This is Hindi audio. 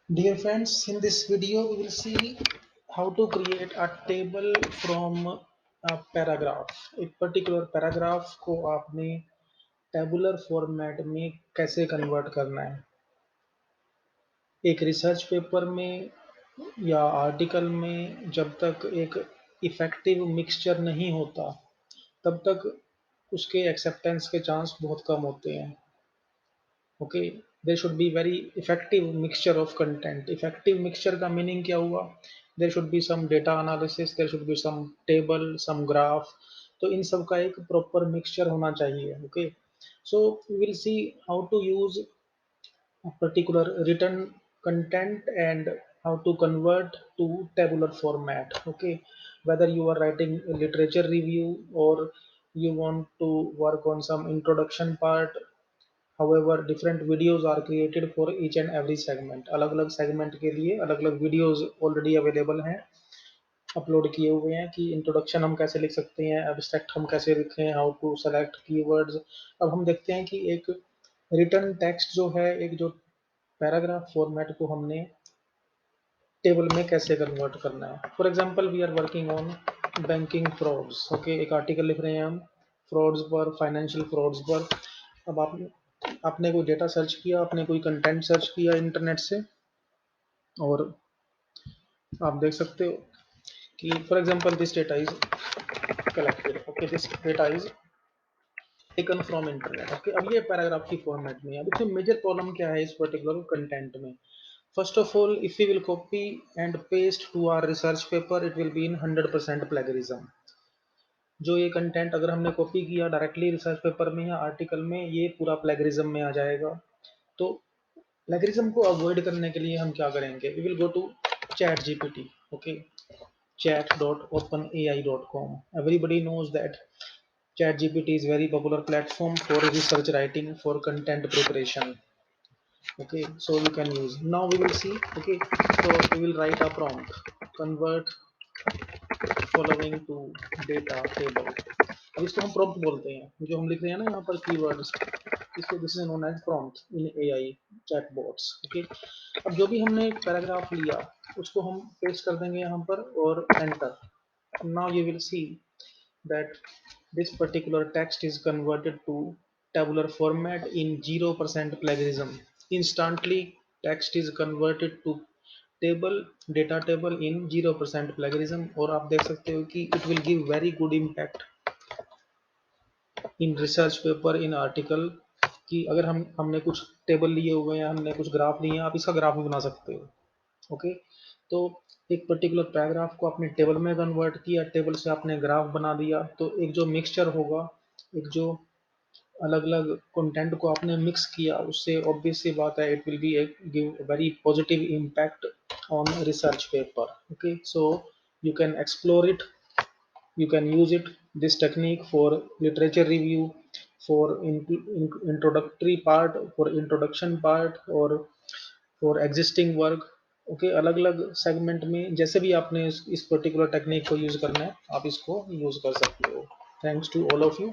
Dear friends, in this video we will see how to create a table from a paragraph. एक particular paragraph को आपने tabular format में कैसे convert करना है। एक रिसर्च पेपर में या आर्टिकल में जब तक एक इफेक्टिव मिक्सचर नहीं होता तब तक उसके एक्सेप्टेंस के चांस बहुत कम होते हैं। Okay, there should be very effective mixture of content. Effective mixture का मीनिंग क्या हुआ? There should be some data analysis, there should be some table, some graph. तो इन सब का एक प्रॉपर मिक्सचर होना चाहिए। Okay, so we will see how to use a particular written content and how to convert to tabular format. Okay, whether you are writing a literature review or you want to work on some introduction part. However, different videos are created for each and every segment. अलग अलग segment के लिए अलग अलग videos already available हैं, अपलोड किए हुए हैं कि इंट्रोडक्शन हम कैसे लिख सकते हैं, एब्स्ट्रैक्ट हम कैसे लिखें, हाउ टू सेलेक्ट कीवर्ड्स। अब हम देखते हैं कि एक रिटर्न टेक्स्ट जो है, एक जो पैराग्राफ फॉर्मेट को हमने टेबल में कैसे कन्वर्ट करना है। For example we are working on banking frauds. Okay, एक आर्टिकल लिख रहे हैं हम फ्रॉड्स पर, फाइनेंशियल फ्रॉड्स पर। अब आपने कोई डेटा सर्च किया, आपने कोई कंटेंट सर्च किया इंटरनेट से, और आप देख सकते हो कि for example this data is collected. Okay, this data is taken from internet. Okay, अब ये पैराग्राफ की फॉर्मेट में है। अब इसमें मेजर प्रॉब्लम क्या है इस पर्टिकुलर कंटेंट में? First of all, if we will copy and paste to our research paper, it will be in 100% plagiarism. जो ये कंटेंट अगर हमने कॉपी किया डायरेक्टली रिसर्च पेपर में या आर्टिकल में, ये पूरा प्लेगरिज्म में आ जाएगा। तो प्लेगरिज्म को अवॉइड करने के लिए हम क्या करेंगे? We will go to chat GPT. Okay, chat.openai.com. Everybody knows that chat gpt is very popular platform for research writing, for content preparation. Okay, so you can use. Now we will see. Okay, so we will write a prompt: convert following to data table. अब इसको हम prompt बोलते हैं, जो हम लिख रहे हैं ना यहाँ पर keywords, इसको this is known as prompt इन AI chatbots. Okay, अब जो भी हमने पैराग्राफ लिया उसको हम पेस्ट कर देंगे यहाँ पर और enter. Now you will see that this particular text is converted to tabular format in 0% plagiarism. Instantly text is converted to table, data table in 0% plagiarism. और आप देख सकते हो कि it will give very good impact in research paper, in article. कि अगर हमने कुछ टेबल लिए हुए हैं, हमने कुछ ग्राफ लिए हैं, आप इसका ग्राफ भी बना सकते हो। ओके, तो एक पर्टिकुलर पैराग्राफ को आपने टेबल में कन्वर्ट किया, टेबल से आपने ग्राफ बना दिया, तो एक जो मिक्सचर होगा, एक जो अलग अलग कंटेंट को आपने मिक्स किया, उससे ऑब्वियस सी बात है it will be give very positive impact on research paper. Okay, so you can explore it, you can use it, this technique, for literature review, for introductory part, for introduction part, or for existing work. Okay, अलग अलग सेगमेंट में जैसे भी आपने इस पर्टिकुलर टेक्निक को यूज करना है, आप इसको यूज कर सकते हो। Thanks to all of you.